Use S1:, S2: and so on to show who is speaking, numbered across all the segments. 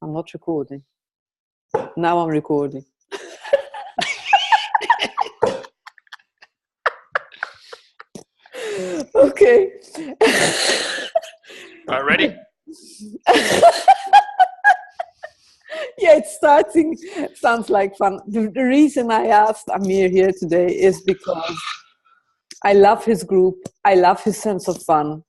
S1: I'm not recording. Now I'm recording. Okay.
S2: All right, ready?
S1: Yeah, it's starting. Sounds like fun. The reason I asked Amir here today is because I love his group. I love his sense of fun.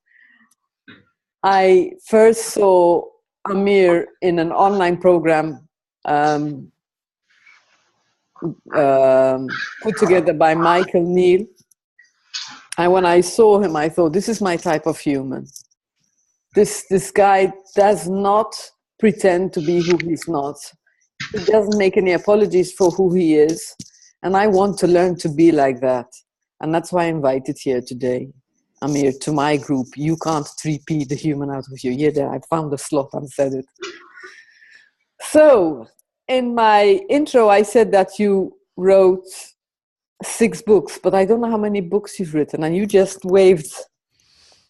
S1: I first saw Amir in an online program put together by Michael Neal. And when I saw him, I thought, this is my type of human. This guy does not pretend to be who he's not. He doesn't make any apologies for who he is. And I want to learn to be like that. And that's why I invited here today, Amir, to my group. You can't 3P the human out of you. Yeah, there, I found the slot and said it. So in my intro, I said that you wrote 6 books, but I don't know how many books you've written. And you just waved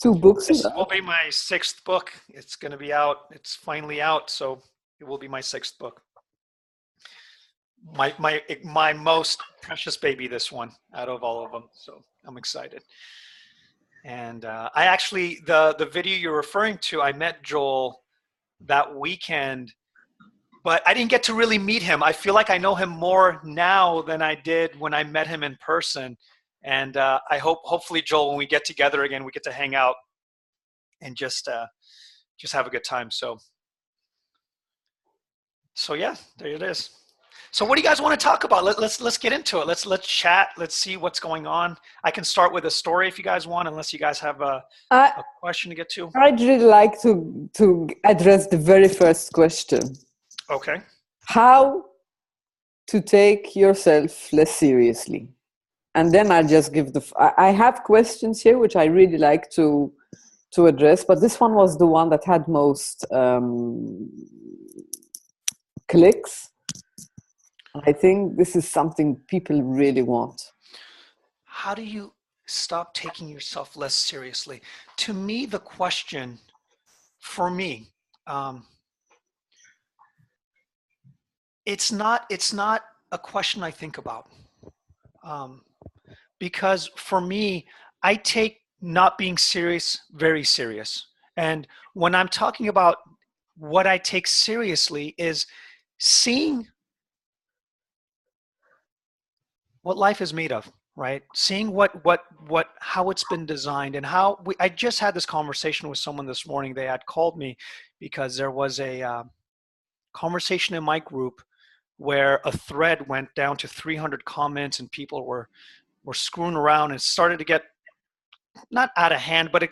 S1: 2 books.
S2: This will be my 6th book. It's going to be out. It's finally out. So it will be my 6th book. My most precious baby, this one, out of all of them. So I'm excited. And I actually, the video you're referring to, I met Joel that weekend, but I didn't get to really meet him. I feel like I know him more now than I did when I met him in person. And I hopefully, Joel, when we get together again, we get to hang out and just have a good time. So yeah, there it is. So what do you guys want to talk about? Let's get into it. Let's chat. Let's see what's going on. I can start with a story if you guys want, unless you guys have a question to get to.
S1: I'd really like to address the very first question.
S2: Okay.
S1: How to take yourself less seriously. And then I'll just give I have questions here which I really like to address, but this one was the one that had most clicks. I think this is something people really want.
S2: How do you stop taking yourself less seriously? To me, the question for me, it's not a question I think about. Because for me, I take not being serious very serious. And when I'm talking about what I take seriously is seeing what life is made of, right? Seeing how it's been designed and how I just had this conversation with someone this morning. They had called me because there was a conversation in my group where a thread went down to 300 comments and people were screwing around and started to get not out of hand, but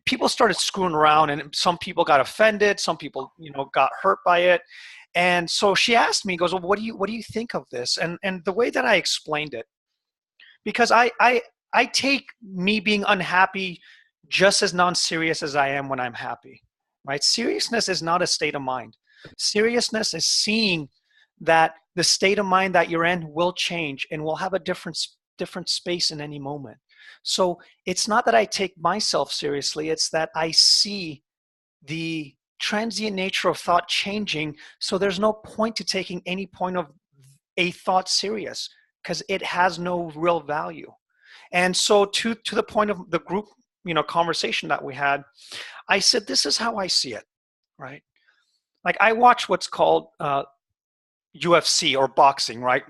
S2: people started screwing around and some people got offended. Some people, got hurt by it. And so she asked me, goes, well, what do you think of this? And the way that I explained it, because I take me being unhappy just as non-serious as I am when I'm happy, right? Seriousness is not a state of mind. Seriousness is seeing that the state of mind that you're in will change and will have a different space in any moment. So it's not that I take myself seriously, it's that I see the transient nature of thought changing, so there's no point to taking any point of a thought serious because it has no real value. And so to the point of the group conversation that we had, I said, this is how I see it, right? Like I watch what's called UFC or boxing, right?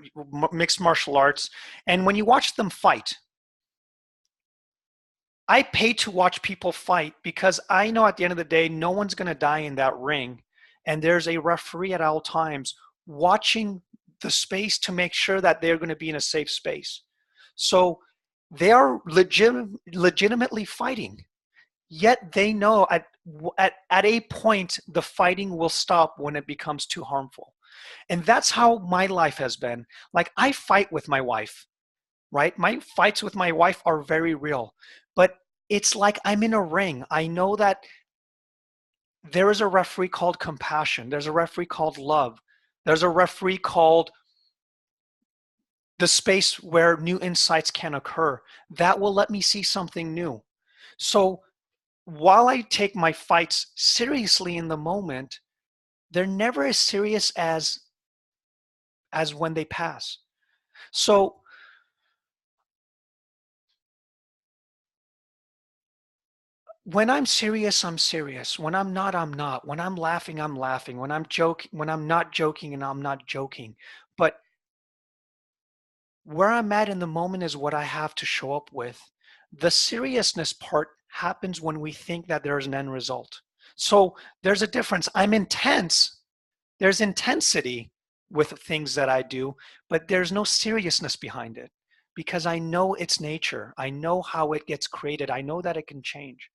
S2: Mixed martial arts. And when you watch them fight, I pay to watch people fight because I know at the end of the day, no one's going to die in that ring. And there's a referee at all times watching the space to make sure that they're going to be in a safe space. So they are legitimately fighting. Yet they know at a point, the fighting will stop when it becomes too harmful. And that's how my life has been. Like I fight with my wife, right? My fights with my wife are very real, but it's like I'm in a ring. I know that there is a referee called compassion. There's a referee called love. There's a referee called the space where new insights can occur. That will let me see something new. So while I take my fights seriously in the moment, they're never as serious as when they pass. So when I'm serious, I'm serious. When I'm not, I'm not. When I'm laughing, I'm laughing. When I'm joking, when I'm not joking, and I'm not joking. But where I'm at in the moment is what I have to show up with. The seriousness part happens when we think that there's an end result. So there's a difference. I'm intense. There's intensity with things that I do, but there's no seriousness behind it because I know its nature. I know how it gets created. I know that it can change.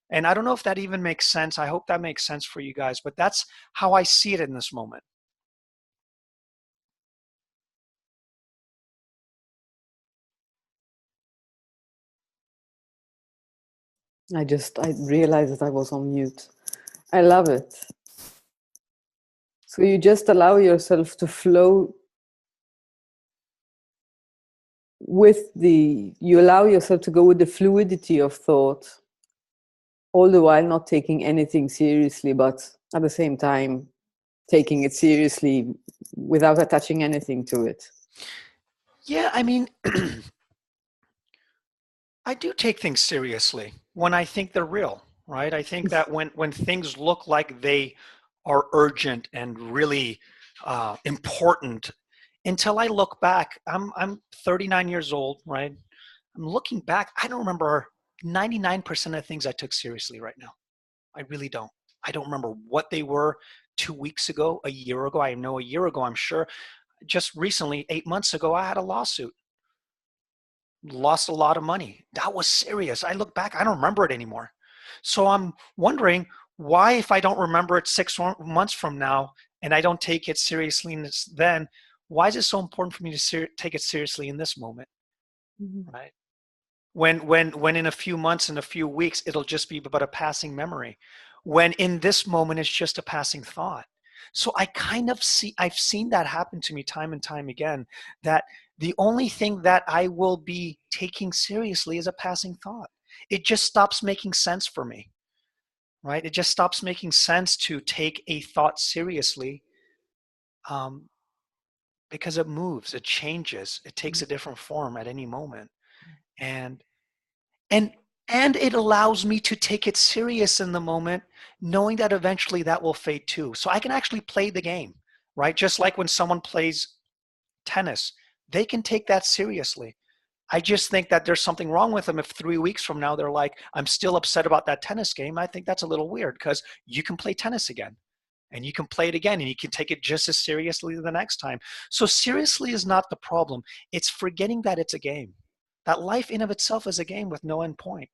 S2: And I don't know if that even makes sense. I hope that makes sense for you guys, but that's how I see it in this moment.
S1: I realized that I was on mute. I love it. So you just allow yourself to flow you allow yourself to go with the fluidity of thought, all the while not taking anything seriously, but at the same time, taking it seriously without attaching anything to it.
S2: Yeah, I mean, I do take things seriously when I think they're real, right? I think that when things look like they are urgent and really important, until I look back, I'm 39 years old, right? I'm looking back, I don't remember 99% of the things I took seriously right now. I really don't. I don't remember what they were 2 weeks ago, a year ago. I know a year ago, I'm sure. Just recently, 8 months ago, I had a lawsuit. Lost a lot of money. That was serious. I look back, I don't remember it anymore. So I'm wondering why, if I don't remember it 6 months from now and I don't take it seriously then, why is it so important for me to take it seriously in this moment, right? When in a few months, in a few weeks, it'll just be about a passing memory. When in this moment, it's just a passing thought. So I've seen that happen to me time and time again, that the only thing that I will be taking seriously is a passing thought. It just stops making sense for me, right? It just stops making sense to take a thought seriously, um, because it moves, it changes, it takes a different form at any moment. And and and it allows me to take it serious in the moment, knowing that eventually that will fade too, so I can actually play the game, right? Just like when someone plays tennis, they can take that seriously. I just think that there's something wrong with them if 3 weeks from now they're like, I'm still upset about that tennis game. I think that's a little weird, because you can play tennis again and you can play it again and you can take it just as seriously the next time. So seriously is not the problem. It's forgetting that it's a game, that life in of itself is a game with no end point,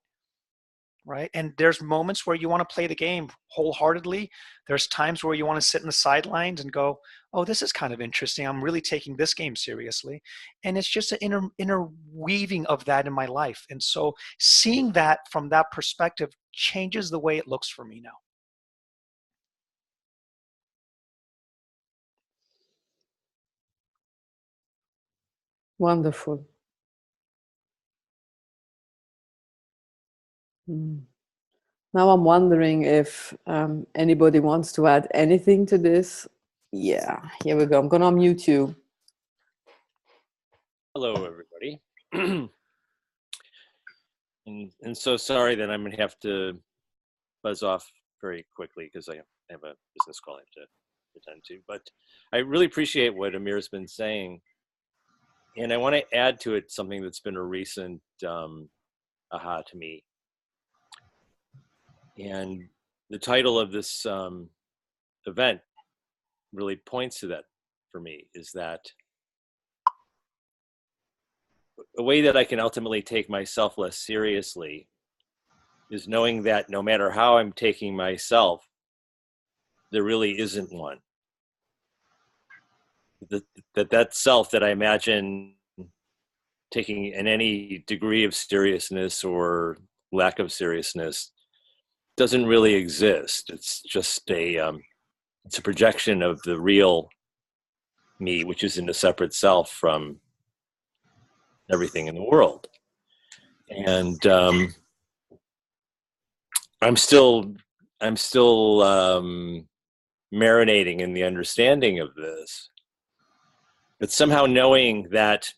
S2: right? And there's moments where you want to play the game wholeheartedly. There's times where you want to sit in the sidelines and go, oh, this is kind of interesting. I'm really taking this game seriously. And it's just an interweaving of that in my life. And so seeing that from that perspective changes the way it looks for me now.
S1: Wonderful. Mm. Now I'm wondering if anybody wants to add anything to this. Yeah, here we go. I'm going to unmute you.
S3: Hello, everybody. and so sorry that I'm going to have to buzz off very quickly because I have a business call I have to attend to. But I really appreciate what Amir's been saying. And I want to add to it something that's been a recent aha to me. And the title of this event really points to that for me, is that a way that I can ultimately take myself less seriously is knowing that no matter how I'm taking myself, there really isn't one. That self that I imagine taking in any degree of seriousness or lack of seriousness doesn't really exist. It's just it's a projection of the real me, which is in a separate self from everything in the world. And I'm still marinating in the understanding of this. But somehow knowing that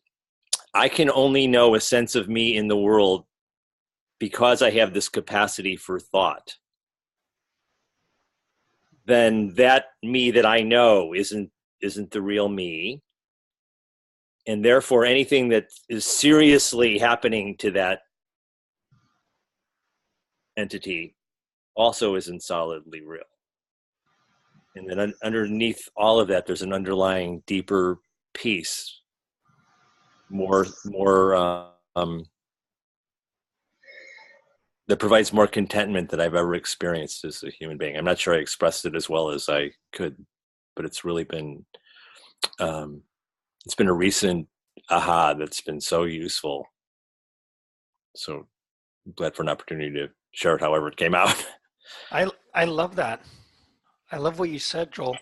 S3: I can only know a sense of me in the world because I have this capacity for thought, then that me that I know isn't the real me. And therefore anything that is seriously happening to that entity also isn't solidly real. And then underneath all of that, there's an underlying deeper peace, more that provides more contentment than I've ever experienced as a human being. I'm not sure I expressed it as well as I could, but it's really been, it's been a recent aha that's been so useful. So I'm glad for an opportunity to share it however it came out.
S2: I love that. I love what you said, Joel.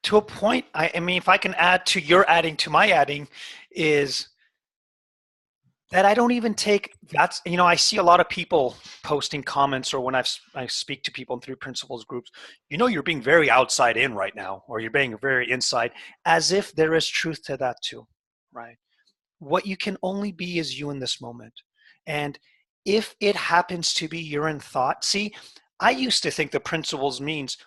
S2: To a point, I mean, if I can add to your adding to my adding, is that I don't even take that's, you know, I see a lot of people posting comments, or when I speak to people in 3 Principles groups, you know, you're being very outside in right now, or you're being very inside, as if there is truth to that too, right? What you can only be is you in this moment. And if it happens to be you're in thought, see, I used to think the principles means,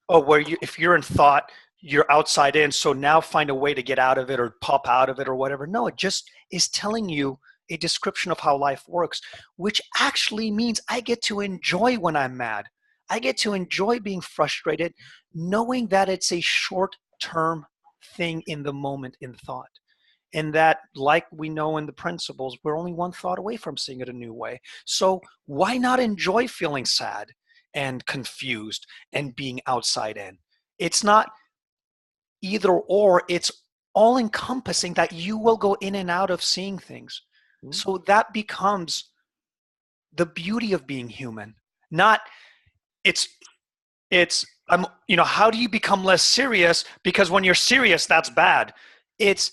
S2: oh, where you, if you're in thought, you're outside in, so now find a way to get out of it or pop out of it or whatever. No, it just is telling you a description of how life works, which actually means I get to enjoy when I'm mad. I get to enjoy being frustrated, knowing that it's a short-term thing in the moment in thought. And that, like we know in the principles, we're only one thought away from seeing it a new way. So why not enjoy feeling sad and confused and being outside in? It's not either or, it's all encompassing, that you will go in and out of seeing things. So that becomes the beauty of being human. Not it's you know, how do you become less serious? Because when you're serious, that's bad. It's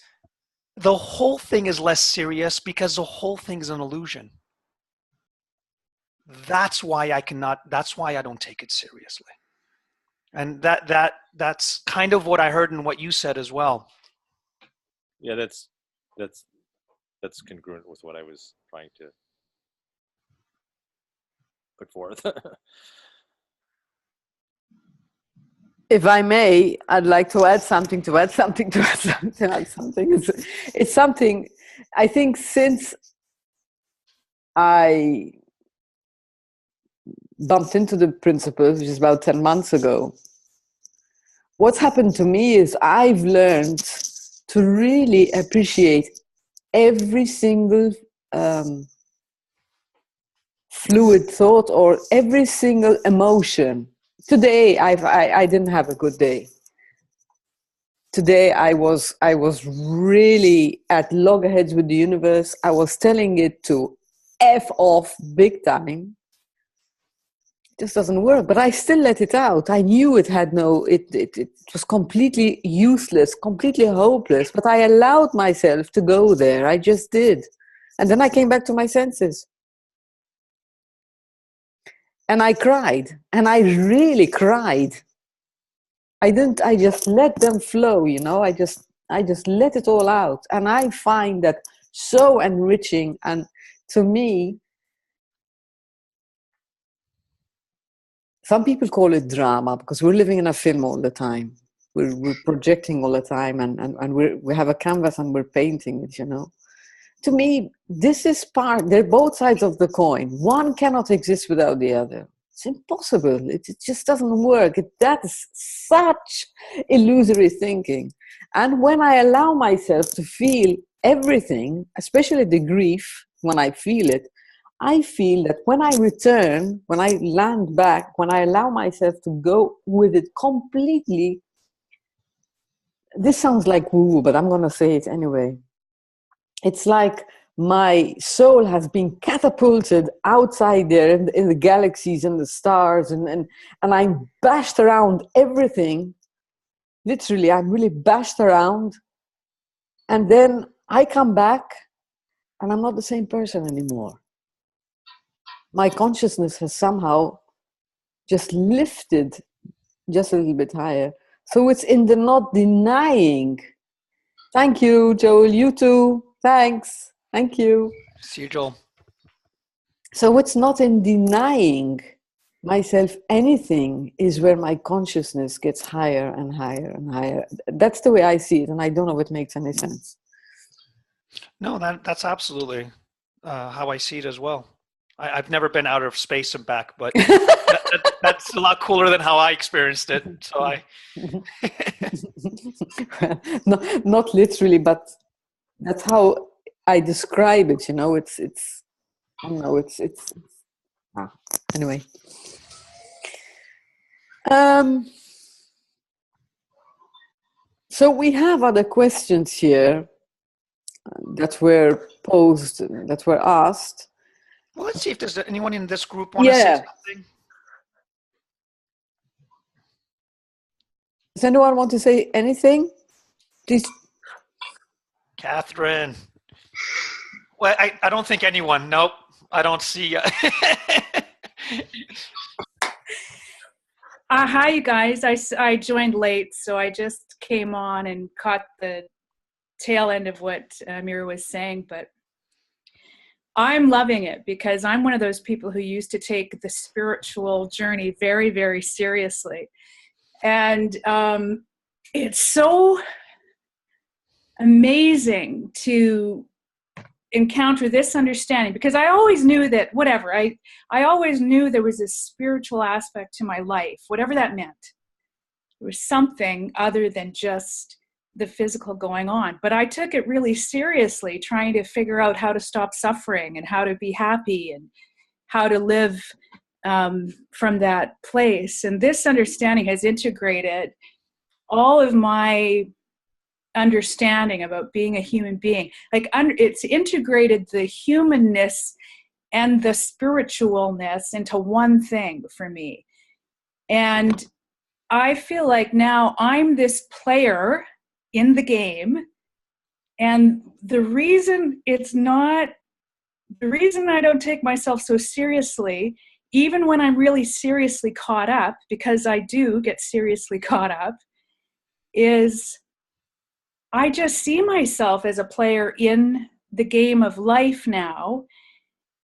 S2: the whole thing is less serious because the whole thing is an illusion. That's why that's why I don't take it seriously. And that's kind of what I heard in what you said as well.
S3: Yeah, that's congruent with what I was trying to put forth.
S1: If I may, I'd like to add something, It's something, I think, since I bumped into the principles, which is about 10 months ago, what's happened to me is I've learned to really appreciate every single fluid thought or every single emotion. Today, I didn't have a good day. Today, I was really at loggerheads with the universe. I was telling it to F off big time. It just doesn't work, but I still let it out. I knew it had it was completely useless, completely hopeless, but I allowed myself to go there. I just did. And then I came back to my senses. And I cried, and I really cried. I just let them flow, you know, I just let it all out. And I find that so enriching. And to me, some people call it drama because we're living in a film all the time. We're projecting all the time, and we have a canvas and we're painting it, you know. To me, this is they're both sides of the coin. One cannot exist without the other. It's impossible. It just doesn't work. That is such illusory thinking. And when I allow myself to feel everything, especially the grief, when I feel it, I feel that when I return, when I land back, when I allow myself to go with it completely, this sounds like woo-woo, but I'm going to say it anyway. It's like my soul has been catapulted outside there in the galaxies and the stars, and I'm bashed around everything. Literally, I'm really bashed around. And then I come back and I'm not the same person anymore. My consciousness has somehow just lifted just a little bit higher. So it's in the not denying. Thank you, Joel. You too. Thanks. Thank you.
S2: See you, Joel.
S1: So it's not in denying myself anything is where my consciousness gets higher and higher and higher. That's the way I see it, and I don't know if it makes any sense.
S2: No, that's absolutely how I see it as well. I've never been out of space and back, but that's a lot cooler than how I experienced it. So
S1: not literally, but that's how I describe it. You know, it's I don't know. Anyway. So we have other questions here that were posed, that were asked.
S2: Well, let's see if there's anyone in this group want to say something.
S1: Does anyone want to say anything? Please.
S2: Catherine. Well, I don't think anyone. Nope. I don't see.
S4: Hi, you guys. I joined late, so I just came on and caught the tail end of what Amir was saying, but I'm loving it because I'm one of those people who used to take the spiritual journey very, very seriously. And it's so amazing to encounter this understanding, because I always knew that whatever, I always knew there was a spiritual aspect to my life, whatever that meant. There was something other than just the physical going on. But I took it really seriously, trying to figure out how to stop suffering and how to be happy and how to live from that place. And this understanding has integrated all of my understanding about being a human being. Like it's integrated the humanness and the spiritualness into one thing for me. And I feel like now I'm this player in the game. And the reason I don't take myself so seriously, even when I'm really seriously caught up, because I do get seriously caught up, is I just see myself as a player in the game of life now.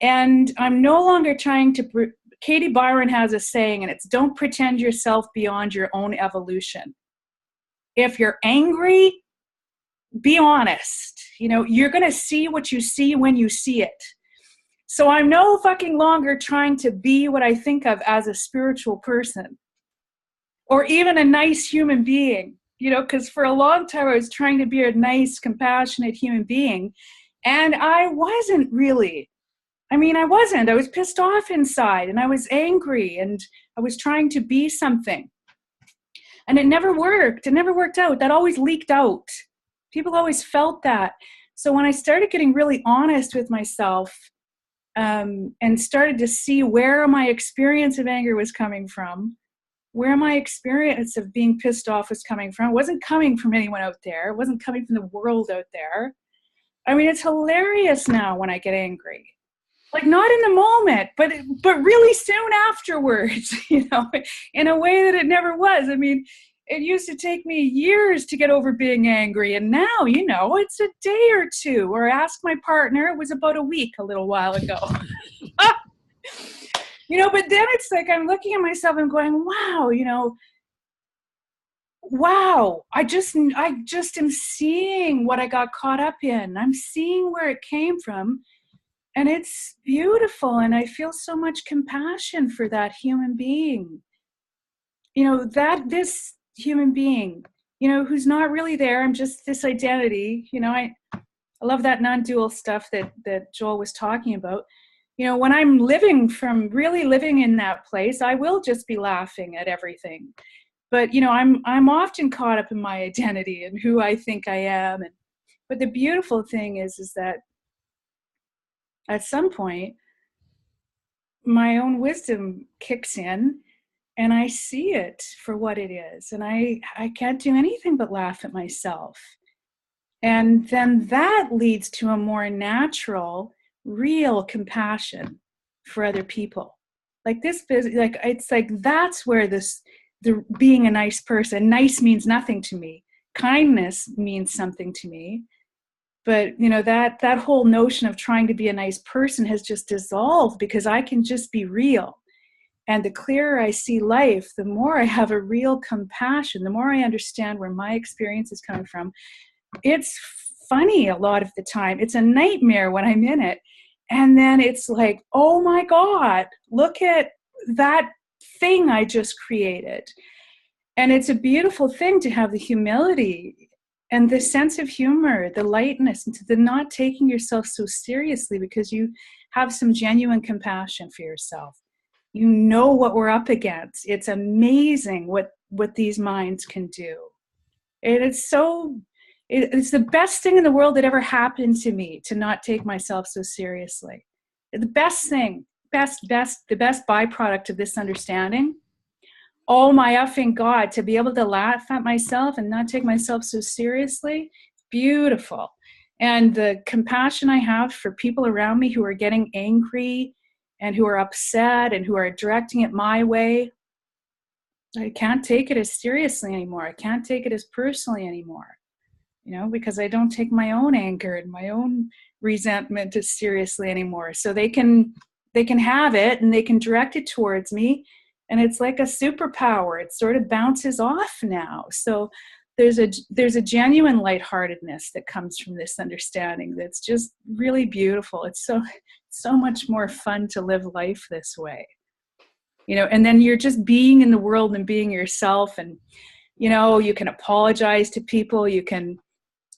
S4: And I'm no longer trying to, Katie Byron has a saying, and it's don't pretend yourself beyond your own evolution. If you're angry, be honest. You know, you're going to see what you see when you see it. So I'm no fucking longer trying to be what I think of as a spiritual person or even a nice human being. You know, because for a long time I was trying to be a nice, compassionate human being. And I wasn't really. I mean, I wasn't. I was pissed off inside and I was angry and I was trying to be something. And it never worked. It never worked out. That always leaked out. People always felt that. So when I started getting really honest with myself and started to see where my experience of anger was coming from, where my experience of being pissed off was coming from. It wasn't coming from anyone out there. It wasn't coming from the world out there. I mean, it's hilarious now when I get angry. Like not in the moment, but really soon afterwards, you know, in a way that it never was. I mean, it used to take me years to get over being angry. And now, you know, it's a day or two. Or ask my partner, it was about a week a little while ago. You know, but then it's like I'm looking at myself and going, wow, you know, wow, I just am seeing what I got caught up in. I'm seeing where it came from. And it's beautiful. And I feel so much compassion for that human being. You know, this human being, you know, who's not really there. I'm just this identity. You know, I love that non-dual stuff that Joel was talking about. You know, when I'm really living in that place, I will just be laughing at everything. But, you know, I'm often caught up in my identity and who I think I am. But the beautiful thing is that at some point, my own wisdom kicks in and I see it for what it is. And I can't do anything but laugh at myself. And then that leads to a more natural, real compassion for other people. Like this business, like it's like that's where this being a nice person. Nice means nothing to me. Kindness means something to me. But, you know, that whole notion of trying to be a nice person has just dissolved because I can just be real. And the clearer I see life, the more I have a real compassion, the more I understand where my experience is coming from. It's funny a lot of the time. It's a nightmare when I'm in it. And then it's like, oh my God, look at that thing I just created. And it's a beautiful thing to have the humility and the sense of humor, the lightness, and to the not taking yourself so seriously because you have some genuine compassion for yourself. You know what we're up against. It's amazing what these minds can do. And it's the best thing in the world that ever happened to me, to not take myself so seriously. The best thing, the best byproduct of this understanding. Oh my effing God, to be able to laugh at myself and not take myself so seriously, beautiful. And the compassion I have for people around me who are getting angry and who are upset and who are directing it my way, I can't take it as seriously anymore. I can't take it as personally anymore, you know, because I don't take my own anger and my own resentment as seriously anymore. So they can have it and they can direct it towards me. And it's like a superpower. It sort of bounces off now. So there's a genuine lightheartedness that comes from this understanding that's just really beautiful. It's so much more fun to live life this way. You know, and then you're just being in the world and being yourself. And, you know, you can apologize to people. You can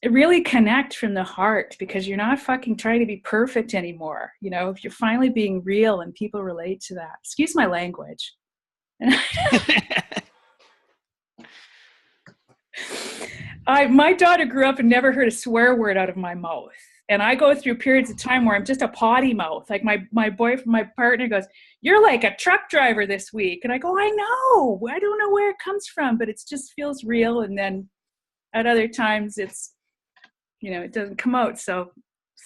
S4: really connect from the heart because you're not fucking trying to be perfect anymore. You know, if you're finally being real and people relate to that. Excuse my language. My daughter grew up and never heard a swear word out of my mouth. And I go through periods of time where I'm just a potty mouth. Like my boyfriend, my partner goes, "You're like a truck driver this week." And I go, "I know. I don't know where it comes from, but it just feels real." And then at other times it's, you know, it doesn't come out so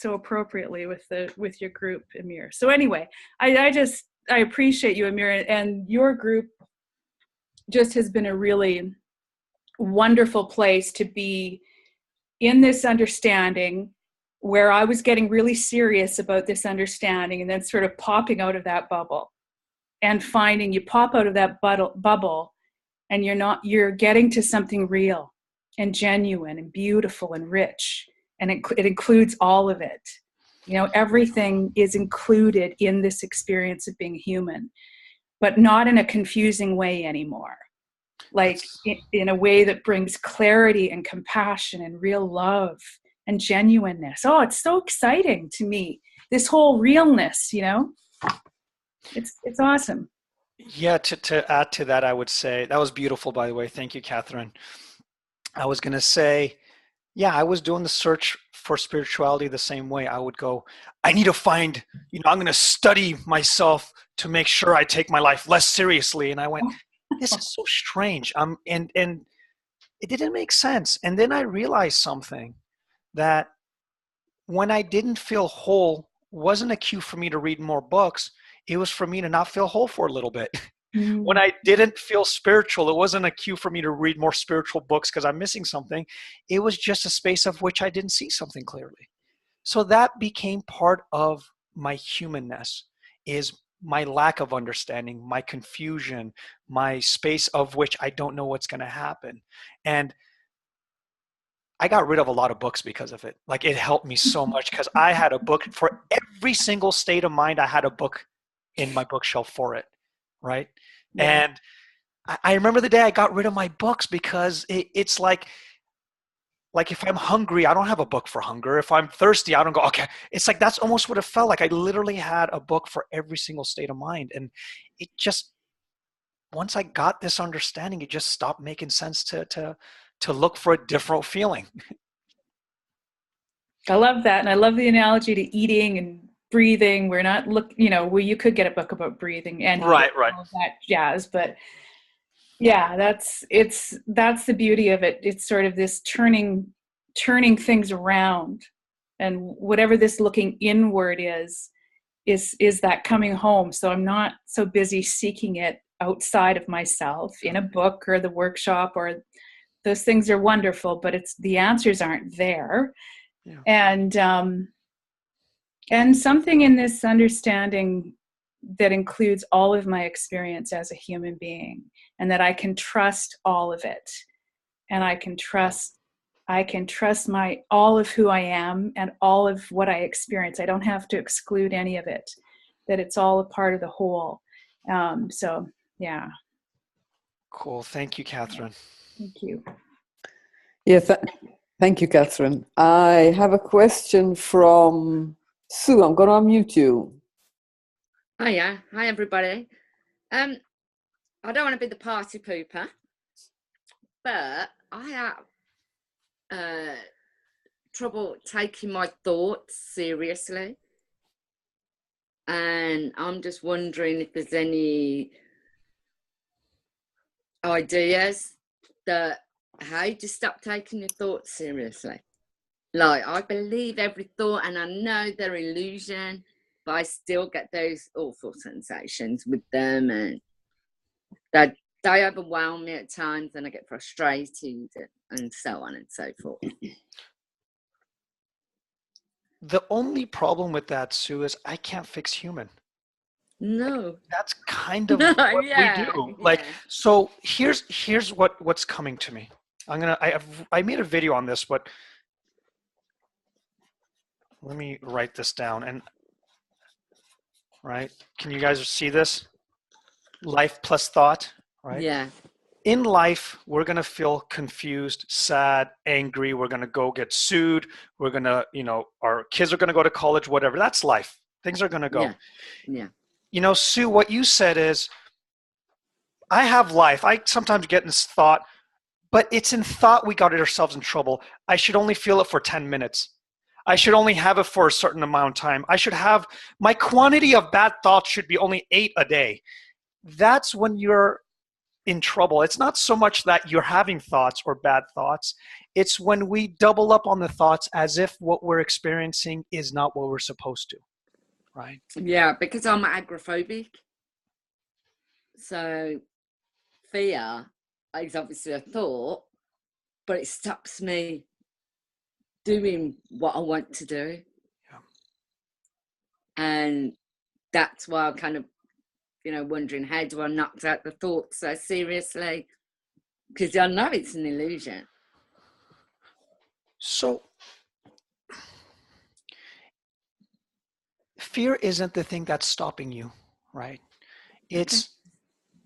S4: appropriately with your group, Amir. So anyway, I appreciate you, Amir, and your group just has been a really wonderful place to be in this understanding where I was getting really serious about this understanding and then sort of popping out of that bubble and finding you pop out of that bubble and you're getting to something real and genuine and beautiful and rich. And it includes all of it. You know, everything is included in this experience of being human, but not in a confusing way anymore. Like in a way that brings clarity and compassion and real love and genuineness. Oh, it's so exciting to me. This whole realness, you know, it's awesome.
S2: Yeah, to add to that, I would say, that was beautiful, by the way. Thank you, Catherine. I was going to say, yeah, I was doing the search for spirituality the same way. I would go, I need to find, you know, I'm going to study myself to make sure I take my life less seriously. And I went, this is so strange. And it didn't make sense. And then I realized something, that when I didn't feel whole wasn't a cue for me to read more books. It was for me to not feel whole for a little bit. Mm. When I didn't feel spiritual, it wasn't a cue for me to read more spiritual books because I'm missing something. It was just a space of which I didn't see something clearly. So that became part of my humanness, is my lack of understanding, my confusion, my space of which I don't know what's going to happen. And I got rid of a lot of books because of it. Like, it helped me so much because I had a book for every single state of mind. I had a book in my bookshelf for it. Right. Yeah. And I remember the day I got rid of my books because it's like if I'm hungry, I don't have a book for hunger. If I'm thirsty, I don't go, okay. It's like, that's almost what it felt like. I literally had a book for every single state of mind. And it just, once I got this understanding, it just stopped making sense to look for a different feeling.
S4: I love that. And I love the analogy to eating and breathing. We're not where you could get a book about breathing and
S2: right.
S4: all that jazz. But yeah, that's the beauty of it. It's sort of this turning things around, and whatever this looking inward is that coming home. So I'm not so busy seeking it outside of myself in a book or the workshop, or those things are wonderful, but the answers aren't there.
S2: Yeah.
S4: And something in this understanding that includes all of my experience as a human being, and that I can trust all of it, and I can trust all of who I am and all of what I experience. I don't have to exclude any of it, that it's all a part of the whole. So yeah.
S2: Cool. Thank you, Catherine.
S4: Thank you.
S1: Yeah, thank you, Catherine. I have a question from Sue. I'm going to unmute you.
S5: Hiya. Hi, everybody. I don't want to be the party pooper, but I have trouble taking my thoughts seriously. And I'm just wondering if there's any ideas that how do you stop taking your thoughts seriously? Like, I believe every thought and I know they're illusion, but I still get those awful sensations with them, and they overwhelm me at times, and I get frustrated and so on and so forth.
S2: The only problem with that, Sue, is I can't fix human.
S5: No.
S2: That's kind of what we do.
S5: Yeah.
S2: Like, so here's what's coming to me. I made a video on this, but let me write this down. And right, can you guys see this? Life plus thought, right?
S5: Yeah.
S2: In life, we're going to feel confused, sad, angry. We're going to go get sued. We're going to, our kids are going to go to college, whatever. That's life. Things are going to go.
S5: Yeah.
S2: Sue, what you said is, I have life. I sometimes get in this thought, but it's in thought we got ourselves in trouble. I should only feel it for 10 minutes. I should only have it for a certain amount of time. I should have, my quantity of bad thoughts should be only 8 a day. That's when you're in trouble. It's not so much that you're having thoughts or bad thoughts. It's when we double up on the thoughts as if what we're experiencing is not what we're supposed to, right?
S5: Yeah, because I'm agoraphobic. So fear is obviously a thought, but it stops me doing what I want to do.
S2: Yeah.
S5: And that's why I'm kind of, wondering, how do I knock out the thoughts so seriously? Because I know it's an illusion.
S2: So fear isn't the thing that's stopping you, right? It's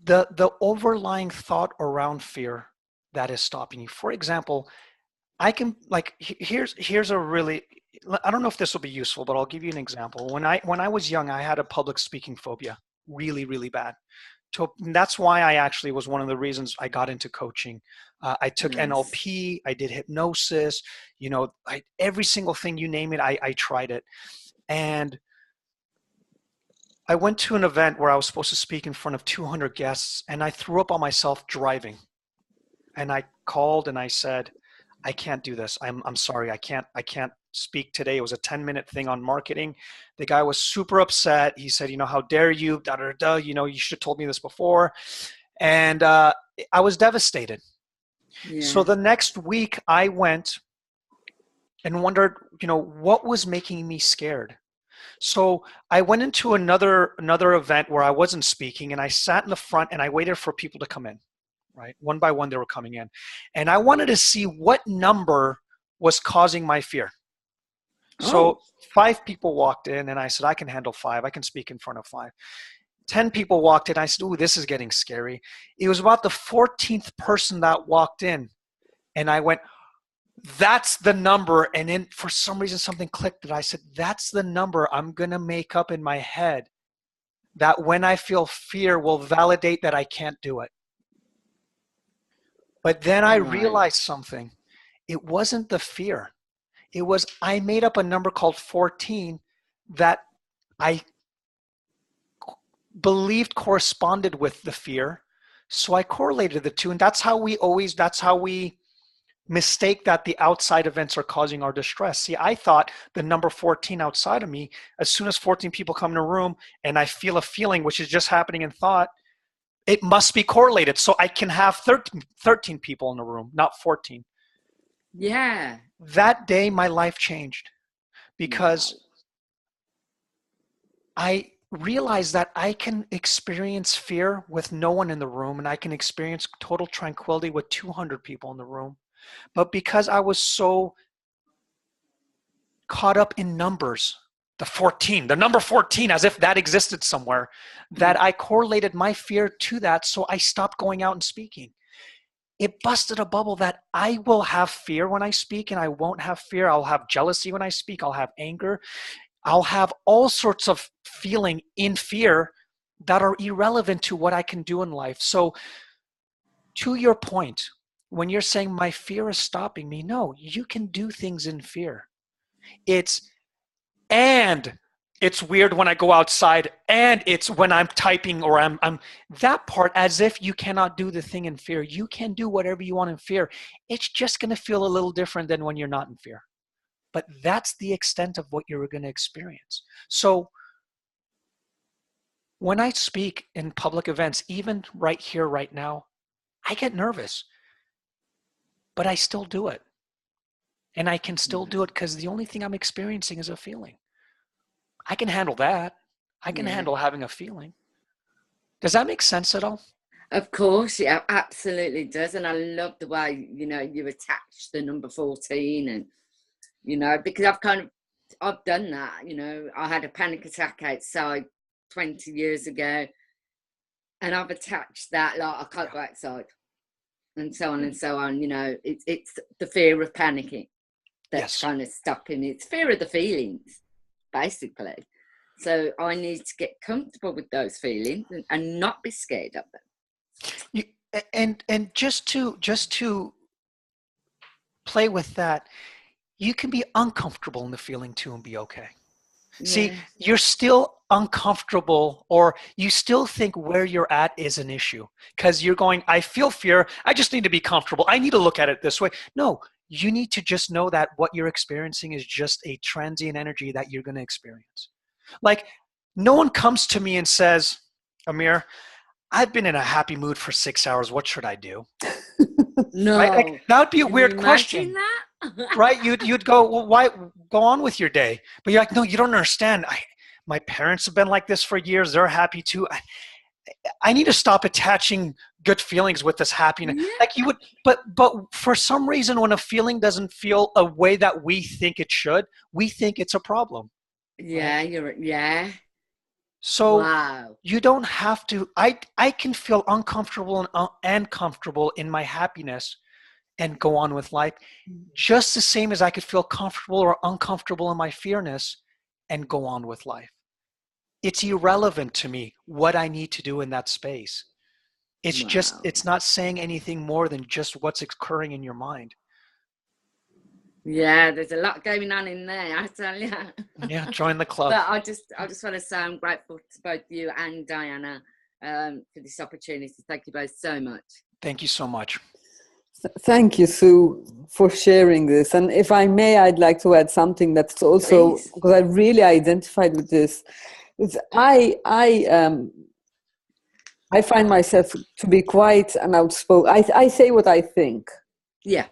S2: the overlying thought around fear that is stopping you. For example, I can, here's a really, I don't know if this will be useful, but I'll give you an example. When I was young, I had a public speaking phobia, really, really bad. That's why I actually was one of the reasons I got into coaching. I took NLP, I did hypnosis, every single thing, you name it, I tried it. And I went to an event where I was supposed to speak in front of 200 guests, and I threw up on myself driving. And I called and I said, I can't do this. I'm sorry. I can't speak today. It was a 10-minute thing on marketing. The guy was super upset. He said, how dare you, you should have told me this before. And I was devastated. Yeah. So the next week I went and wondered, what was making me scared? So I went into another event where I wasn't speaking, and I sat in the front and I waited for people to come in. Right? One by one, they were coming in. And I wanted to see what number was causing my fear. So 5 people walked in, and I said, I can handle 5. I can speak in front of 5. 10 people walked in. I said, ooh, this is getting scary. It was about the 14th person that walked in. And I went, that's the number. And then for some reason, something clicked that I said, that's the number I'm going to make up in my head that when I feel fear will validate that I can't do it. But then I realized something. It wasn't the fear. It was, I made up a number called 14 that I believed corresponded with the fear. So I correlated the two. And that's how we mistake that the outside events are causing our distress. See, I thought the number 14 outside of me, as soon as 14 people come in a room and I feel a feeling, which is just happening in thought, It must be correlated. So I can have 13 people in the room, not 14.
S5: Yeah.
S2: That day, my life changed because
S5: Wow.
S2: I realized that I can experience fear with no one in the room, and I can experience total tranquility with 200 people in the room. But because I was so caught up in numbers, the number 14, as if that existed somewhere, that I correlated my fear to that. So I stopped going out and speaking. It busted a bubble that I will have fear when I speak, and I won't have fear. I'll have jealousy when I speak. I'll have anger. I'll have all sorts of feeling in fear that are irrelevant to what I can do in life. So to your point, when you're saying my fear is stopping me, no, you can do things in fear. And it's weird when I go outside, and it's when I'm typing or I'm that part, as if you cannot do the thing in fear. You can do whatever you want in fear. It's just going to feel a little different than when you're not in fear. But that's the extent of what you're going to experience. So when I speak in public events, even right here, right now, I get nervous, but I still do it. And I can still do it because the only thing I'm experiencing is a feeling. I can handle that. I can handle having a feeling. Does that make sense at all?
S5: Of course, yeah, absolutely does. And I love the way, you attach the number 14 and, because I've done that, I had a panic attack outside 20 years ago, and I've attached that, like, I can't go outside and so on and so on. It's the fear of panicking that's kind of stopping me. It's fear of the feelings, basically. So I need to get comfortable with those feelings and not be scared of them.
S2: And just to play with that, you can be uncomfortable in the feeling too and be okay. Yeah. See, you're still uncomfortable, or you still think where you're at is an issue because you're going, I feel fear. I just need to be comfortable. I need to look at it this way. No, you need to just know that what you're experiencing is just a transient energy that you're going to experience. Like, no one comes to me and says, Amir, I've been in a happy mood for 6 hours. What should I do?
S5: No.
S2: Right? Like, that would be a weird question.
S5: That?
S2: Right? You'd go, well, why go on with your day? But you're like, no, you don't understand. My parents have been like this for years. They're happy too. I need to stop attaching good feelings with this happiness. Yeah. Like you would, but for some reason, when a feeling doesn't feel a way that we think it should, we think it's a problem.
S5: Yeah, right? Yeah.
S2: So you don't have to. I can feel uncomfortable and comfortable in my happiness and go on with life, just the same as I could feel comfortable or uncomfortable in my fearness and go on with life. It's irrelevant to me what I need to do in that space. It's just, it's not saying anything more than just what's occurring in your mind.
S5: Yeah, there's a lot going on in there, I tell you.
S2: Yeah, join the club.
S5: But I just want to say I'm grateful to both you and Diana for this opportunity. Thank you both so much.
S2: Thank you so much.
S1: Thank you, Sue, for sharing this. And if I may, I'd like to add something that's also, because I really identified with this. I find myself to be quite an outspoken. I say what I think.
S5: Yeah.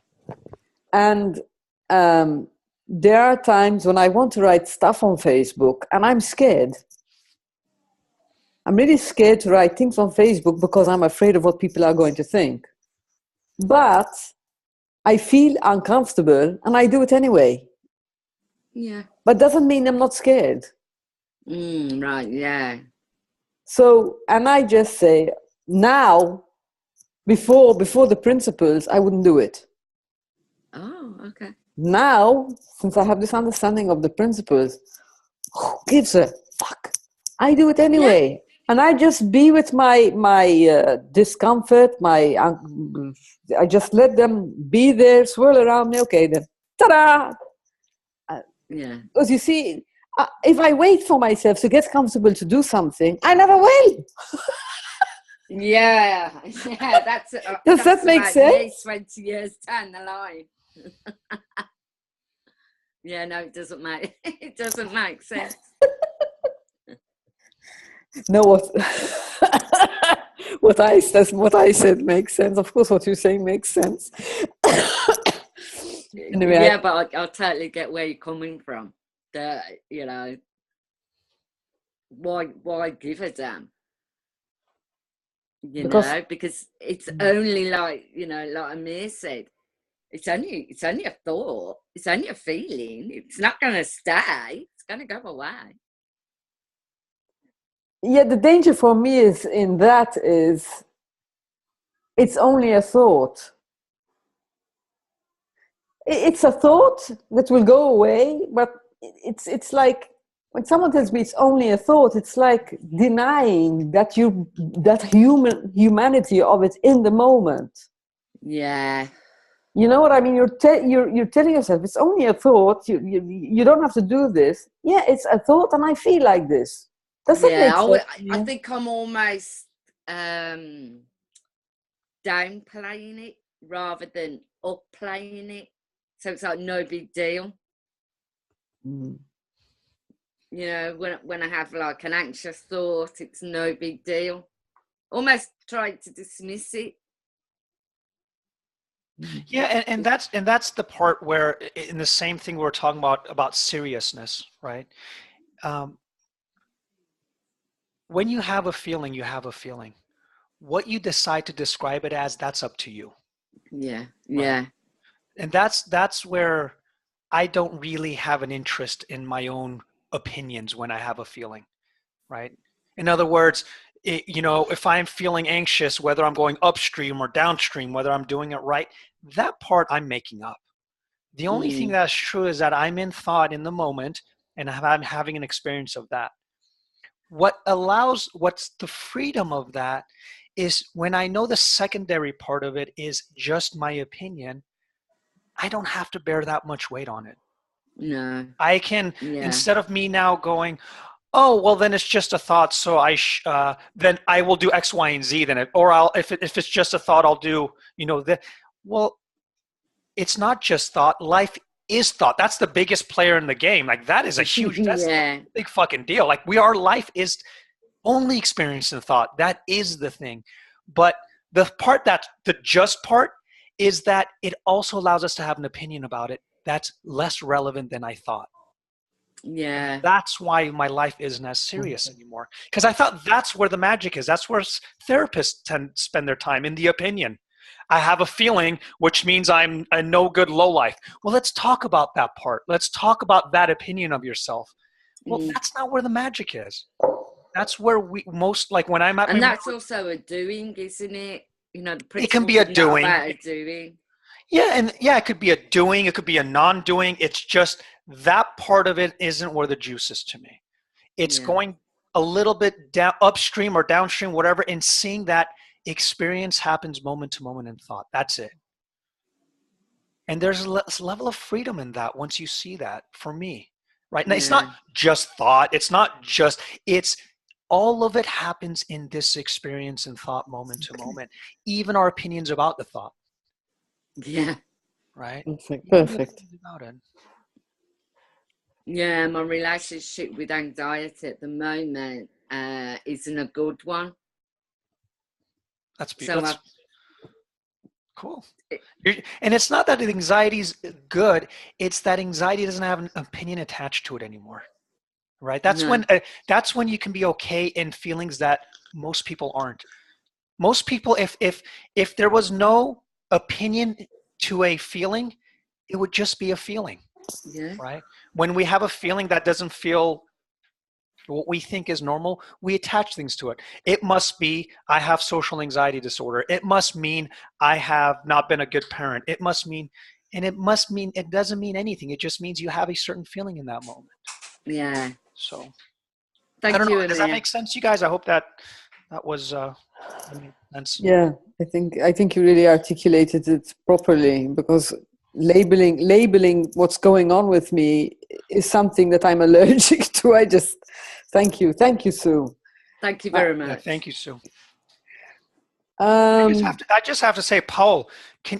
S1: And there are times when I want to write stuff on Facebook and I'm scared. I'm really scared to write things on Facebook because I'm afraid of what people are going to think. But I feel uncomfortable and I do it anyway.
S5: Yeah.
S1: But doesn't mean I'm not scared.
S5: Right, yeah.
S1: So, and I just say, now, before the principles, I wouldn't do it.
S5: Oh, okay.
S1: Now, since I have this understanding of the principles, who gives a fuck? I do it anyway. Yeah. And I just be with my discomfort, I just let them be there, swirl around me. Okay, then, ta-da!
S5: Yeah.
S1: Because you see, if I wait for myself to get comfortable to do something, I never will.
S5: Yeah, that's
S1: Does that make sense?
S5: 20 years down the line. Yeah, no, it doesn't make sense.
S1: No, what? what I said makes sense. Of course, what you're saying makes sense. Anyway,
S5: Yeah, but I totally get where you're coming from. That, you know, why give a damn? You know, because it's only like, you know, like Amir said, it's only a thought, it's only a feeling. It's not going to stay. It's going to go away.
S1: yeah, the danger for me is it's only a thought. It's a thought that will go away, but it's like when someone tells me it's only a thought, it's like denying that humanity of it in the moment.
S5: Yeah.
S1: You know what I mean? You're telling yourself it's only a thought. You don't have to do this. Yeah, it's a thought, and I feel like this. Does that make sense?
S5: I think I'm almost downplaying it rather than upplaying it. So it's like no big deal.
S1: Mm.
S5: You know, when I have like an anxious thought, it's no big deal. Almost try to dismiss it.
S2: Yeah, and that's the part where, in the same thing we're talking about seriousness, right? When you have a feeling, you have a feeling. What you decide to describe it as, that's up to you.
S5: Yeah, yeah.
S2: Right? And that's where I don't really have an interest in my own opinions when I have a feeling, right? In other words, you know, if I'm feeling anxious, whether I'm going upstream or downstream, whether I'm doing it right, that part I'm making up. The only thing that's true is that I'm in thought in the moment, and I'm having an experience of that. What's the freedom of that is when I know the secondary part of it is just my opinion, I don't have to bear that much weight on it.
S5: No.
S2: I can, instead of me now going, oh, well, then it's just a thought, so then I will do X, Y, and Z. If it's just a thought, I'll do, you know, well, it's not just thought. Life is thought. That's the biggest player in the game. Like that is a huge, that's a big fucking deal. Like life is only experienced in thought. That is the thing. But the part the just part is that it also allows us to have an opinion about it that's less relevant than I thought.
S5: Yeah.
S2: That's why my life isn't as serious anymore. Because I thought that's where the magic is. That's where therapists tend to spend their time, in the opinion. I have a feeling, which means I'm a no good lowlife. Well, let's talk about that part. Let's talk about that opinion of yourself. Well, that's not where the magic is. That's where we most, like when I'm at
S5: and that's also a doing, isn't it? You know, the
S2: it can be a doing.
S5: About a doing.
S2: Yeah, and yeah, it could be a doing, it could be a non-doing. It's just that part of it isn't where the juice is to me. It's going a little bit down upstream or downstream, whatever, and seeing that experience happens moment to moment in thought. That's it. And there's a level of freedom in that once you see that, for me. Right? Now, it's not just thought. It's all of it happens in this experience and thought moment to moment. Even our opinions about the thought.
S5: Yeah.
S2: Right?
S1: Perfect.
S2: About it.
S5: Yeah, my relationship with anxiety at the moment isn't a good one.
S2: That's beautiful. So cool. And it's not that anxiety's good. It's that anxiety doesn't have an opinion attached to it anymore. Right? That's when you can be okay in feelings that most people aren't. Most people, if there was no opinion to a feeling, it would just be a feeling.
S5: Yeah.
S2: Right? When we have a feeling that doesn't feel what we think is normal, we attach things to it. It must be, I have social anxiety disorder. It must mean I have not been a good parent. It doesn't mean anything. It just means you have a certain feeling in that moment.
S5: Yeah.
S2: So
S5: Thank
S2: I don't
S5: you,
S2: know. Does that make sense, you guys? I hope that was sense.
S1: Yeah, I think you really articulated it properly, because labeling what's going on with me is something that I'm allergic to. Thank you, Sue.
S5: Thank you very much.
S2: Yeah, thank you, Sue.
S1: I
S2: just have to say, Paul,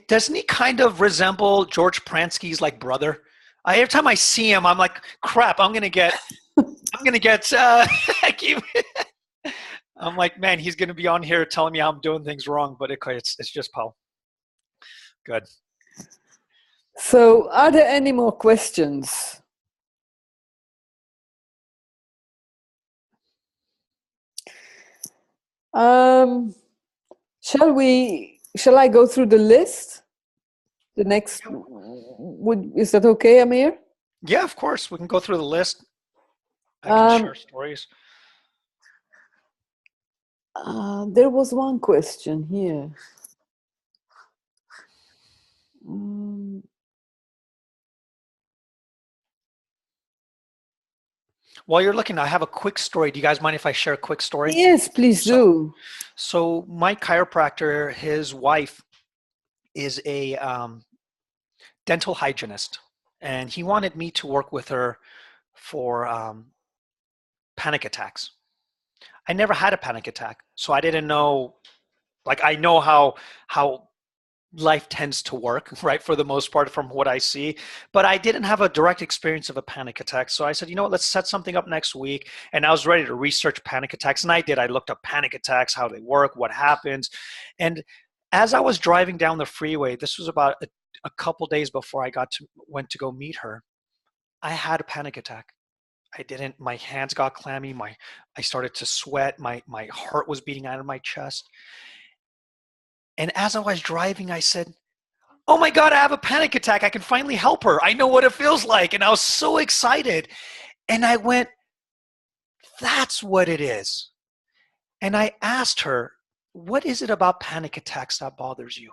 S2: doesn't he kind of resemble George Pransky's like brother? Every time I see him, I'm like, crap, I'm gonna get I'm like, man, he's going to be on here telling me I'm doing things wrong, but it's just Paul. Good.
S1: So, are there any more questions? Shall I go through the list? The next, is that okay, Amir?
S2: Yeah, of course. We can go through the list. I can share stories.
S1: There was one question here.
S2: While you're looking, I have a quick story. Do you guys mind if I share a quick story?
S1: Yes, please do.
S2: So my chiropractor, his wife is a dental hygienist, and he wanted me to work with her for panic attacks. I never had a panic attack, so I didn't know. Like, I know how life tends to work, right, for the most part, from what I see, but I didn't have a direct experience of a panic attack. So I said, you know what, let's set something up next week. And I was ready to research panic attacks, and I did. I looked up panic attacks, how they work, what happens. And as I was driving down the freeway, this was about a couple days before I went to go meet her, I had a panic attack. My hands got clammy, I started to sweat, my heart was beating out of my chest. And as I was driving, I said, oh my God, I have a panic attack. I can finally help her. I know what it feels like. And I was so excited. And I went, that's what it is. And I asked her, what is it about panic attacks that bothers you?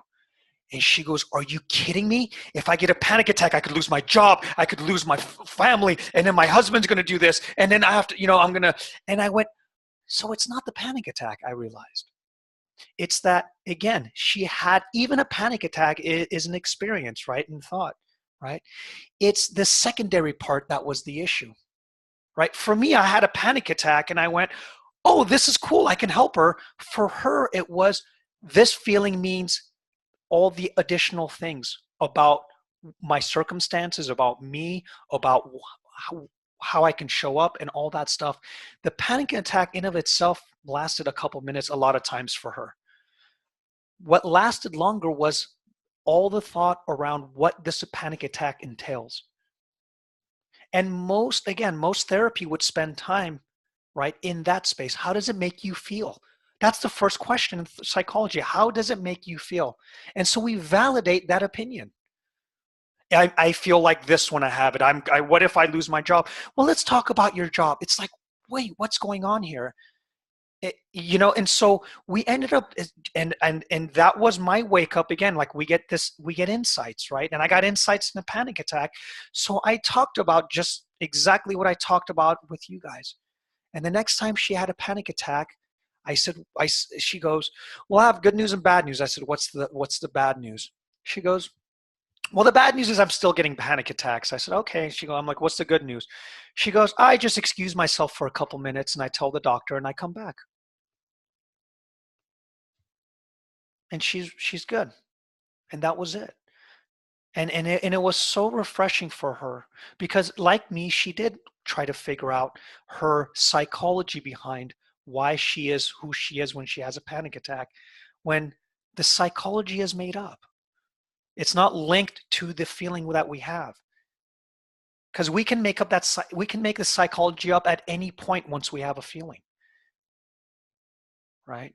S2: And she goes, are you kidding me? If I get a panic attack, I could lose my job. I could lose my family. And then my husband's going to do this. And then I have to, I'm going to. And I went, so it's not the panic attack, I realized. It's that, again, she had, even a panic attack is an experience, right? And thought, right? It's the secondary part that was the issue, right? For me, I had a panic attack and I went, oh, this is cool. I can help her. For her, it was, this feeling means all the additional things about my circumstances, about me, about how I can show up and all that stuff. The panic attack in of itself lasted a couple minutes a lot of times for her. What lasted longer was all the thought around what this panic attack entails. And most therapy would spend time, right, in that space. How does it make you feel? That's the first question in psychology. How does it make you feel? And so we validate that opinion. I feel like this when I have it. What if I lose my job? Well, let's talk about your job. It's like, wait, what's going on here? And so we ended up, and that was my wake up again. Like we get insights, right? And I got insights in a panic attack. So I talked about just exactly what I talked about with you guys. And the next time she had a panic attack, she goes, well, I have good news and bad news. I said, what's the bad news? She goes, well, the bad news is I'm still getting panic attacks. I said, okay. I'm like, what's the good news? She goes, I just excuse myself for a couple minutes and I tell the doctor and I come back. And she's good. And that was it. And it was so refreshing for her because, like me, she did try to figure out her psychology behind why she is who she is when she has a panic attack, when the psychology is made up. It's not linked to the feeling that we have. Because we can make the psychology up at any point once we have a feeling. Right?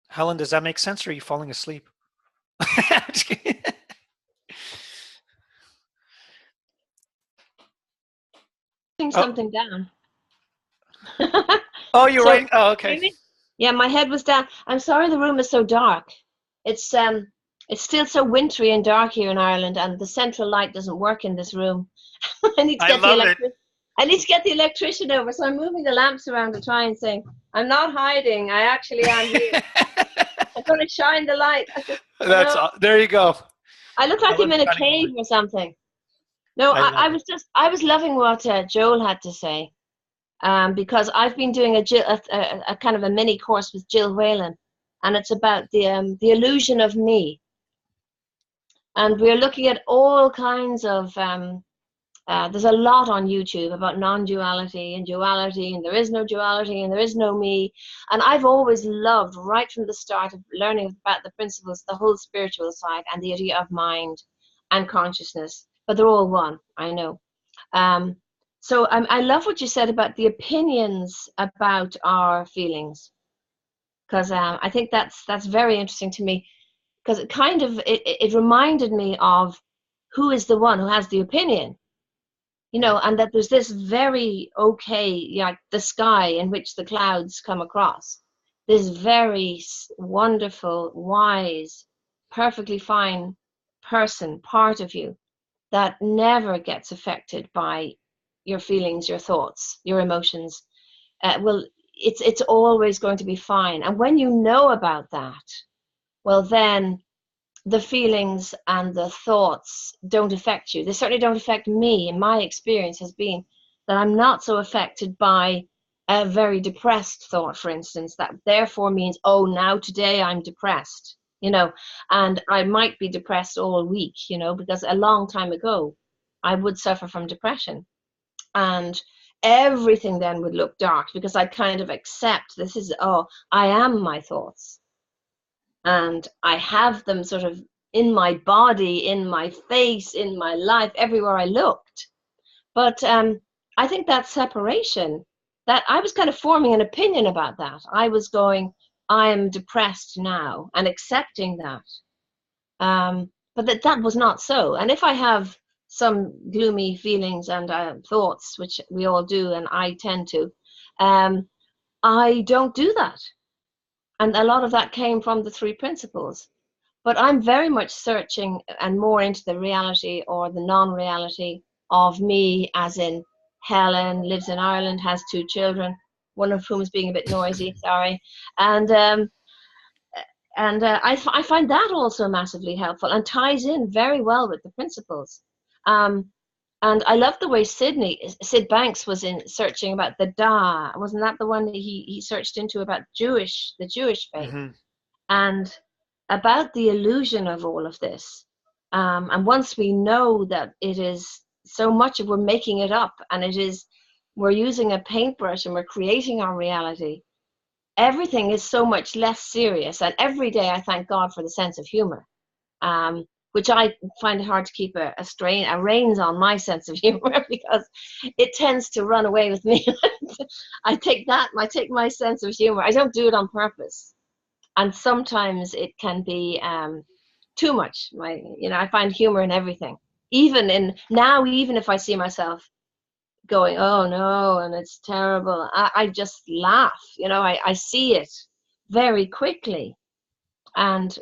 S2: Helen, does that make sense, or are you falling asleep?
S6: Something down.
S2: Oh, you're right. Oh, okay.
S6: Yeah, my head was down. I'm sorry the room is so dark. It's still so wintry and dark here in Ireland, and the central light doesn't work in this room. I need to get the electrician over, so I'm moving the lamps around to try and say, I'm not hiding. I actually am here. I'm going to shine the light.
S2: There you go.
S6: I look like I'm in a cave or something. No, I was loving what Joel had to say, because I've been doing a kind of a mini course with Jill Whalen, and it's about the illusion of me. And we're looking at all kinds of There's a lot on YouTube about non-duality and duality, and there is no duality and there is no me. And I've always loved, right from the start of learning about the principles, the whole spiritual side and the idea of mind and consciousness. But they're all one, I know. So I love what you said about the opinions about our feelings, because I think that's very interesting to me, because it kind of it reminded me of who is the one who has the opinion, you know, and that there's this very like the sky in which the clouds come across, this very wonderful, wise, perfectly fine person, part of you, that never gets affected by your feelings, your thoughts, your emotions. Well, it's always going to be fine. And when you know about that, well, then the feelings and the thoughts don't affect you. They certainly don't affect me. And my experience has been that I'm not so affected by a very depressed thought, for instance, that therefore means, oh, now today I'm depressed, you know, and I might be depressed all week, you know, because a long time ago I would suffer from depression, and everything then would look dark because I kind of accept this is, oh, I am my thoughts. And I have them sort of in my body, in my face, in my life, everywhere I looked. But I think that separation, that I was kind of forming an opinion about that. I was going, I am depressed now, and accepting that. But that was not so. And if I have some gloomy feelings and thoughts, which we all do, and I tend to, I don't do that. And a lot of that came from the three principles. But I'm very much searching and more into the reality or the non-reality of me, as in Helen lives in Ireland, has 2 children, one of whom is being a bit noisy, sorry. And I find that also massively helpful and ties in very well with the principles. And I love the way Sid Banks was in searching about the Da. Wasn't that the one that he searched into about the Jewish faith?
S2: Mm-hmm.
S6: And about the illusion of all of this. And once we know that it is so much of, we're making it up, and we're using a paintbrush and we're creating our reality, everything is so much less serious. And every day I thank God for the sense of humor, which I find it hard to keep a reins on my sense of humor, because it tends to run away with me. I take my sense of humor. I don't do it on purpose. And sometimes it can be too much. I find humor in everything. Even if I see myself going, oh no, and it's terrible, I just laugh. I see it very quickly. And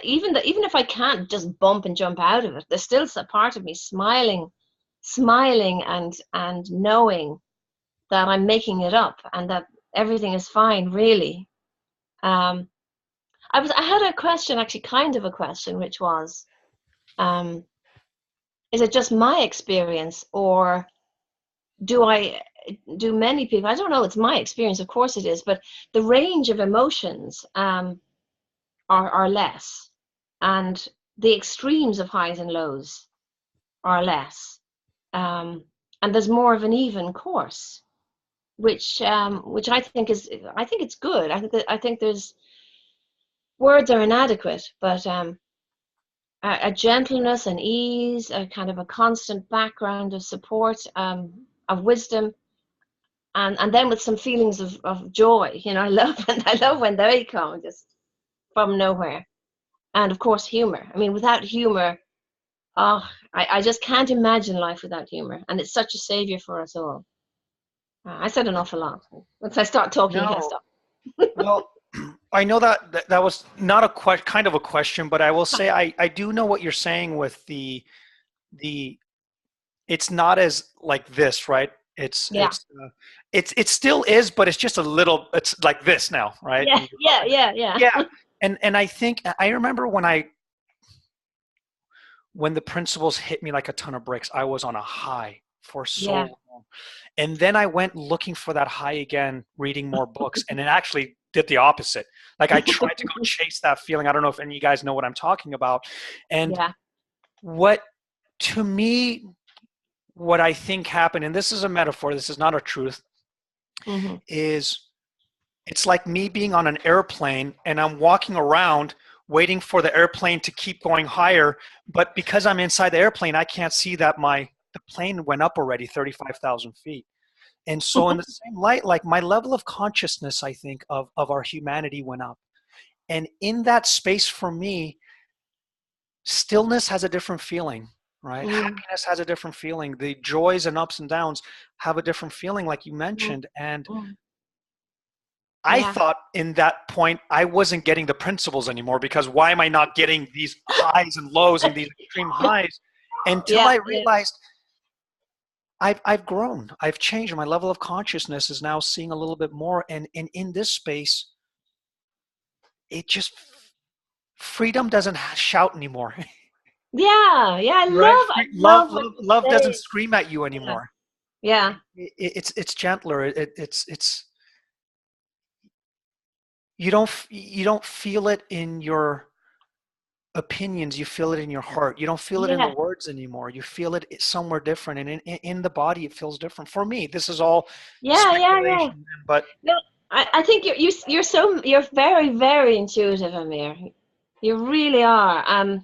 S6: even if I can't just bump and jump out of it, there's still a part of me smiling and knowing that I'm making it up and that everything is fine, really. I had a question, actually, kind of a question, which was, is it just my experience, or do many people? I don't know. It's my experience, of course it is, but the range of emotions are less, and the extremes of highs and lows are less, and there's more of an even course, which I think it's good. I think there's words are inadequate, but a gentleness and ease, a kind of a constant background of support, of wisdom, and then with some feelings of joy. I love when they come just from nowhere. And of course, humor. I mean, without humor, I just can't imagine life without humor. And it's such a savior for us all. I said an awful lot. Once I start talking, I can't stop.
S2: Well, I know that was not a kind of a question, but I will say I do know what you're saying with the it's not as like this, right? It still is, but it's just a little, it's like this now, right? Yeah. And I think I remember when the principles hit me like a ton of bricks, I was on a high for so long. And then I went looking for that high again, reading more books, and it actually did the opposite. Like I tried to go chase that feeling. I don't know if any of you guys know what I'm talking about. And what, to me, what I think happened, and this is a metaphor, this is not a truth, is it's like me being on an airplane and I'm walking around waiting for the airplane to keep going higher, but because I'm inside the airplane, I can't see that the plane went up already 35,000 feet. And so in the same light, like my level of consciousness, I think, of our humanity went up. And in that space for me, stillness has a different feeling, right? Happiness has a different feeling. The joys and ups and downs have a different feeling, like you mentioned. And I thought in that point, I wasn't getting the principles anymore, because why am I not getting these highs and lows and these extreme highs? Until I realized I've grown, I've changed. My level of consciousness is now seeing a little bit more. And in this space, it just, freedom doesn't shout anymore.
S6: I
S2: Love doesn't scream at you anymore. It's gentler. It's you don't feel it in your opinions, you feel it in your heart. You don't feel it in the words anymore. You feel it somewhere different, and in the body it feels different. For me, this is all speculation. But
S6: no, I think you're very, very intuitive, Amir. You really are.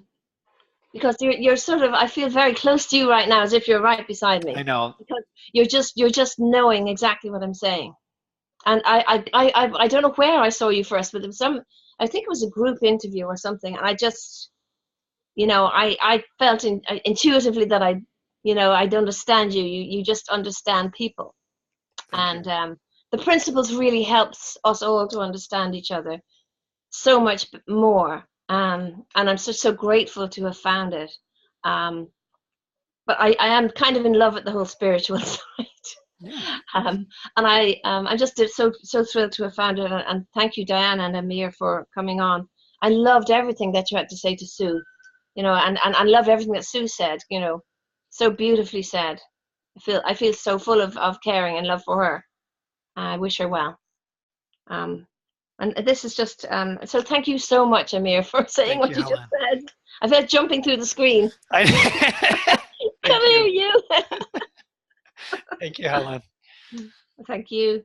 S6: Because you're sort of, I feel very close to you right now, as if you're right beside me.
S2: I know.
S6: Because you're just knowing exactly what I'm saying. And I don't know where I saw you first, but there was I think it was a group interview or something, and I just, I felt intuitively that I'd understand you. You just understand people. And the principles really helps us all to understand each other so much more. And I'm so grateful to have found it. But I am kind of in love with the whole spiritual side. And I'm just so thrilled to have found it. And thank you, Diana and Amir, for coming on. I loved everything that you had to say to Sue, and I loved everything that Sue said, so beautifully said. I feel so full of caring and love for her. I wish her well. And this is just, so thank you so much, Amir, for saying what you just said. I felt jumping through the screen. Come here, you.
S2: Thank you, Helen.
S6: Thank you.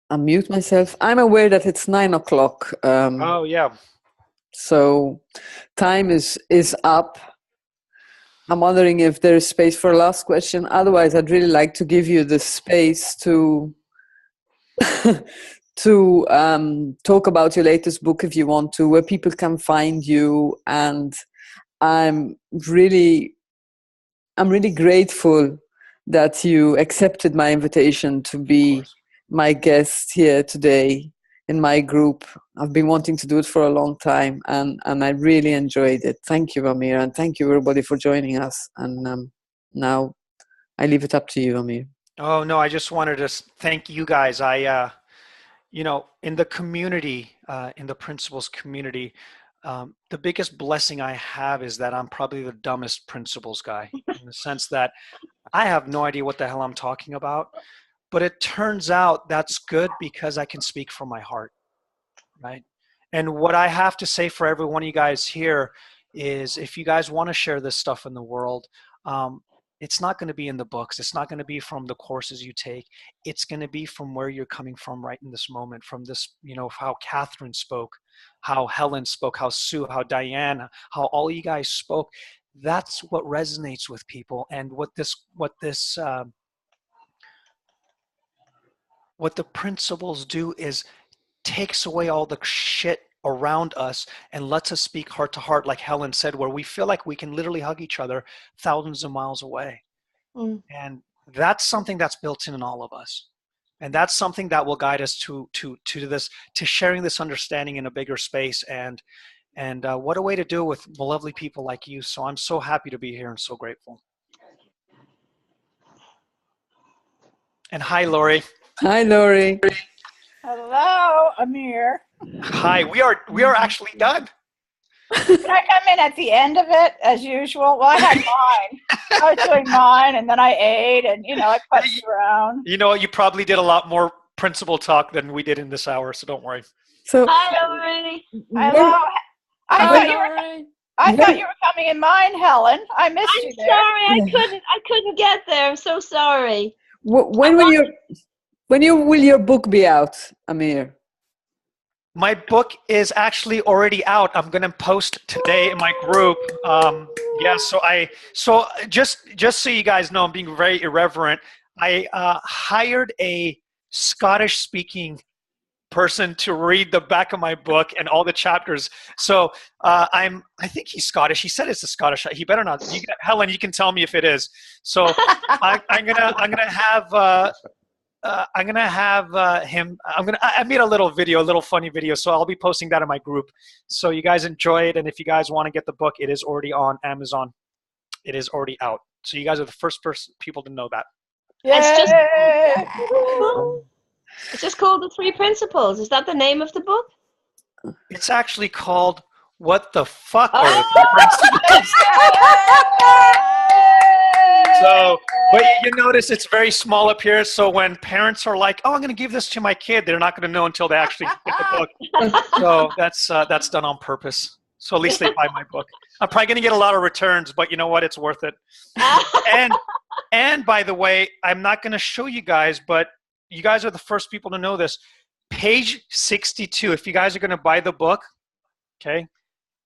S1: I'll mute myself. I'm aware that it's 9 o'clock.
S2: Oh, yeah.
S1: So time is up. I'm wondering if there is space for a last question. Otherwise, I'd really like to give you the space to talk about your latest book if you want to, where people can find you. And I'm really grateful that you accepted my invitation to be my guest here today in my group. I've been wanting to do it for a long time, and I really enjoyed it. Thank you, Amir, and thank you everybody for joining us. And now I leave it up to you, Amir.
S2: Oh, no, I just wanted to thank you guys. In the community, in the principles community, the biggest blessing I have is that I'm probably the dumbest principles guy, in the sense that I have no idea what the hell I'm talking about. But it turns out that's good, because I can speak from my heart, right? And what I have to say for every one of you guys here is, if you guys want to share this stuff in the world, it's not going to be in the books. It's not going to be from the courses you take. It's going to be from where you're coming from right in this moment, from this, how Catherine spoke, how Helen spoke, how Sue, how Diana, how all you guys spoke. That's what resonates with people. And what the principles do is takes away all the shit around us and lets us speak heart to heart, like Helen said, where we feel like we can literally hug each other thousands of miles away. And that's something that's built in all of us. And that's something that will guide us to sharing this understanding in a bigger space. And what a way to do it with lovely people like you. So I'm so happy to be here and so grateful. And hi, Lori.
S1: Hi, Lori.
S7: Hello, Amir.
S2: Hi, we are actually done.
S7: Can I come in at the end of it as usual? Well, I had mine. I was doing mine, and then I ate, and I punched around.
S2: You probably did a lot more principle talk than we did in this hour, so don't worry.
S1: So
S6: hi, Lori.
S7: Hello. I thought you were. I thought you were coming in mine, Helen. I missed you there.
S6: Sorry, I couldn't get there. I'm so sorry.
S1: When will your book be out, Amir?
S2: My book is actually already out. I'm going to post today in my group. So just so you guys know, I'm being very irreverent. I hired a Scottish speaking person to read the back of my book and all the chapters. So I think he's Scottish. He said it's a Scottish. He better not. Helen, you can tell me if it is. So I made a little video, a little funny video. So I'll be posting that in my group. So you guys enjoy it. And if you guys want to get the book, it is already on Amazon. It is already out. So you guys are the first people to know that.
S6: It's just called The Three Principles. Is that the name of the book?
S2: It's actually called What the Fuck Are the Three Principles? So, but you notice it's very small up here. So when parents are like, "Oh, I'm going to give this to my kid," they're not going to know until they actually get the book. So that's done on purpose. So at least they buy my book. I'm probably going to get a lot of returns, but you know what? It's worth it. And by the way, I'm not going to show you guys, but you guys are the first people to know this. Page 62. If you guys are going to buy the book, okay,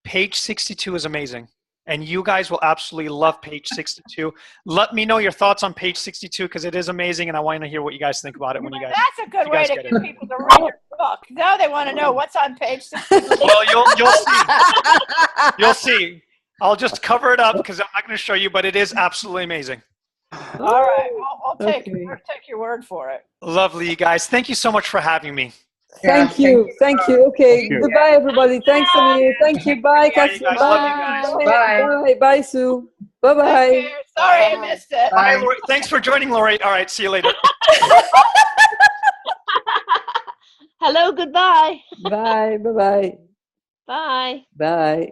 S2: page 62 is amazing. And you guys will absolutely love page 62. Let me know your thoughts on page 62 because it is amazing, and I want to hear what you guys think about it when you guys.
S7: That's a good way to get people to read your book. Now they want to know what's on page 62.
S2: Well, you'll see. You'll see. I'll just cover it up because I'm not going to show you, but it is absolutely amazing.
S7: All right, I'll take your word for it.
S2: Lovely, you guys. Thank you so much for having me.
S1: Thank you. Okay. Goodbye, everybody. Thanks, Amir. Thank you. Bye, Cassie. Bye. Bye, Sue. Bye.
S7: Sorry, I missed it.
S2: Bye, Lori. Thanks for joining, Lori. All right. See you later.
S6: Hello. Goodbye.
S1: Bye. Bye.
S6: Bye.
S1: Bye.